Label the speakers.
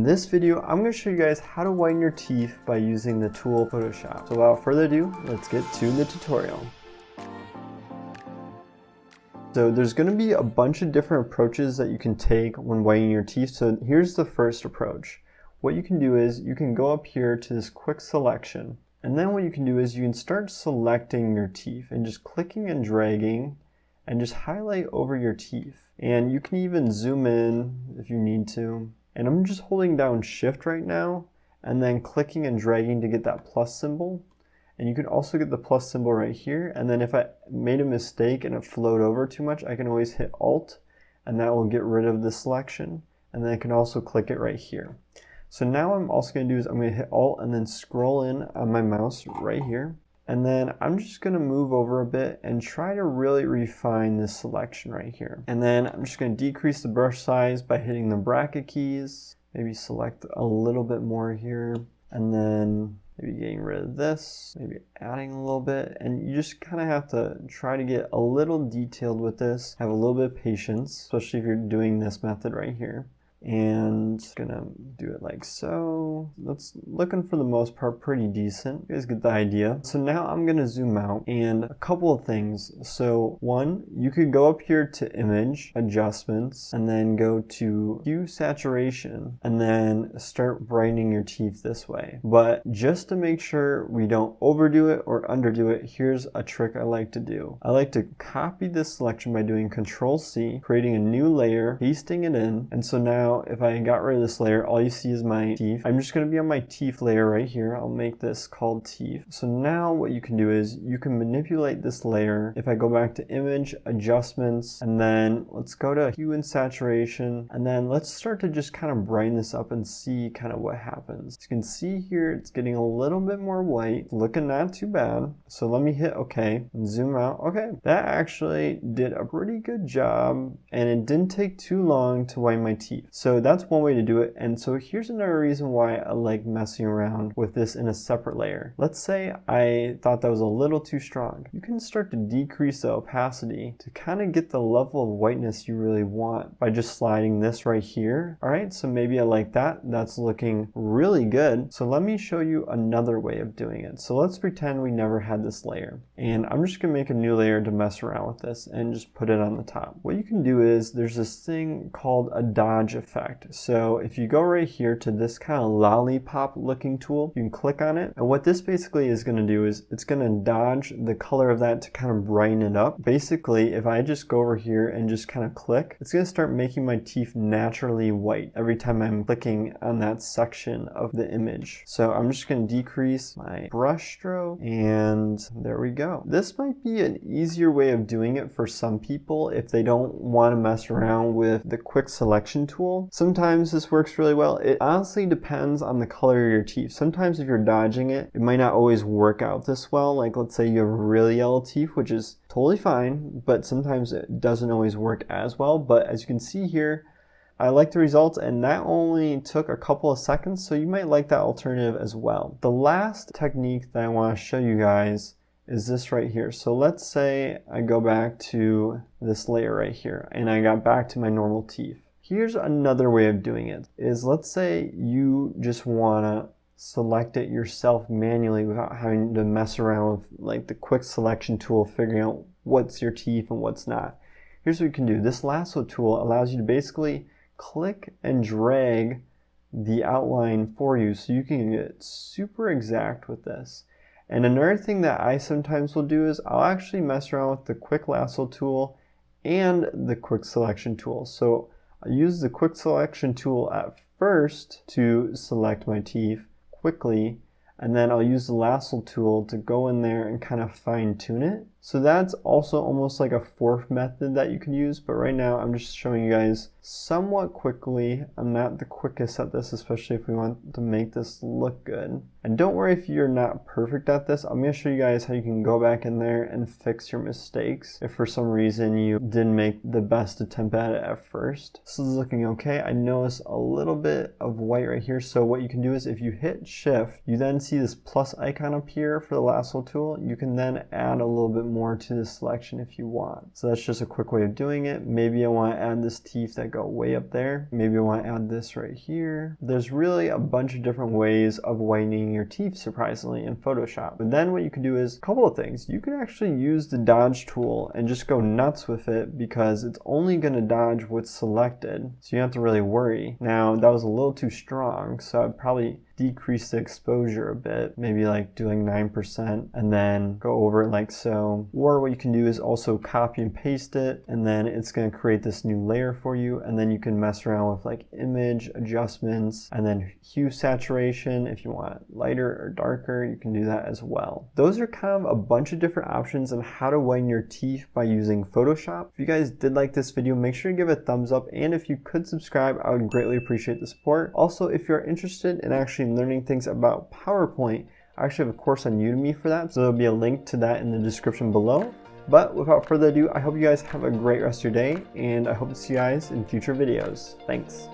Speaker 1: this video, I'm going to show you guys how to whiten your teeth by using the tool Photoshop. So without further ado, let's get to the tutorial. So there's going to be a bunch of different approaches that you can take when whitening your teeth. So here's the first approach. What you can do is you can go up here to this quick selection. And then what you can do is you can start selecting your teeth and just clicking and dragging and just highlight over your teeth. And you can even zoom in if you need to. And I'm just holding down Shift right now and then clicking and dragging to get that plus symbol. And you can also get the plus symbol right here. And then if I made a mistake and it flowed over too much, I can always hit Alt and that will get rid of the selection. And then I can also click it right here. So now what I'm also going to do is I'm going to hit Alt and then scroll in on my mouse right here. And then I'm just going to move over a bit and try to really refine this selection right here. And then I'm just going to decrease the brush size by hitting the bracket keys. Maybe select a little bit more here. And then maybe getting rid of this, maybe adding a little bit. And you just kind of have to try to get a little detailed with this. Have a little bit of patience, especially if you're doing this method right here. And gonna do it like so. That's looking for the most part pretty decent. You guys get the idea. So now I'm gonna zoom out and a couple of things. So one, you could go up here to Image, Adjustments, and then go to Hue Saturation, and then start brightening your teeth this way. But just to make sure we don't overdo it or underdo it, here's a trick I like to do. I like to copy this selection by doing Control-C, creating a new layer, pasting it in, and so now if I got rid of this layer, all you see is my teeth. I'm just going to be on my teeth layer right here. I'll make this called teeth. So now what you can do is you can manipulate this layer. If I go back to Image, Adjustments, and then let's go to Hue and Saturation, and then let's start to just kind of brighten this up and see kind of what happens. As you can see here, it's getting a little bit more white, looking not too bad. So let me hit OK and zoom out. Okay, that actually did a pretty good job, and it didn't take too long to whiten my teeth. So that's one way to do it. And so here's another reason why I like messing around with this in a separate layer. Let's say I thought that was a little too strong. You can start to decrease the opacity to kind of get the level of whiteness you really want by just sliding this right here. All right, so maybe I like that. That's looking really good. So let me show you another way of doing it. So let's pretend we never had this layer. And I'm just gonna make a new layer to mess around with this and just put it on the top. What you can do is there's this thing called a dodge effect. So if you go right here to this kind of lollipop looking tool, you can click on it. And what this basically is going to do is it's going to dodge the color of that to kind of brighten it up. Basically, if I just go over here and just kind of click, it's going to start making my teeth naturally white every time I'm clicking on that section of the image. So I'm just going to decrease my brush stroke, and there we go. This might be an easier way of doing it for some people if they don't want to mess around with the quick selection tool. Sometimes this works really well. It honestly depends on the color of your teeth. Sometimes if you're dodging it, it might not always work out this well. Like let's say you have really yellow teeth, which is totally fine, but sometimes it doesn't always work as well. But as you can see here, I like the results, and that only took a couple of seconds, so you might like that alternative as well. The last technique that I want to show you guys is this right here. So let's say I go back to this layer right here, and I got back to my normal teeth. Here's another way of doing it, is let's say you just want to select it yourself manually without having to mess around with like the quick selection tool, figuring out what's your teeth and what's not. Here's what you can do. This lasso tool allows you to basically click and drag the outline for you so you can get super exact with this. And another thing that I sometimes will do is I'll actually mess around with the quick lasso tool and the quick selection tool. So I use the quick selection tool at first to select my teeth quickly, and then I'll use the lasso tool to go in there and kind of fine tune it. So that's also almost like a fourth method that you can use, but right now I'm just showing you guys somewhat quickly. I'm not the quickest at this, especially if we want to make this look good. And don't worry if you're not perfect at this. I'm going to show you guys how you can go back in there and fix your mistakes if for some reason you didn't make the best attempt at it at first. This is looking okay. I noticed a little bit of of white right here. So what you can do is if you hit shift, you then see this plus icon up here for the lasso tool. You can then add a little bit more to this selection if you want. So that's just a quick way of doing it. Maybe I want to add this teeth that go way up there. Maybe I want to add this right here. There's really a bunch of different ways of whitening your teeth, surprisingly, in Photoshop. But then what you can do is a couple of things. You can actually use the dodge tool and just go nuts with it because it's only going to dodge what's selected. So you don't have to really worry. Now that was a little too strong, so I'd probably decrease the exposure a bit, maybe like doing 9% and then go over it like so. Or what you can do is also copy and paste it, and then it's going to create this new layer for you, and then you can mess around with like image adjustments and then hue saturation. If you want lighter or darker, you can do that as well. Those are kind of a bunch of different options on how to whiten your teeth by using Photoshop. If you guys did like this video, make sure to give it a thumbs up, and if you could subscribe, I would greatly appreciate the support. Also, if you're interested in actually learning things about PowerPoint, I actually have a course on Udemy for that, so there'll be a link to that in the description below. But without further ado, I hope you guys have a great rest of your day, and I hope to see you guys in future videos. Thanks.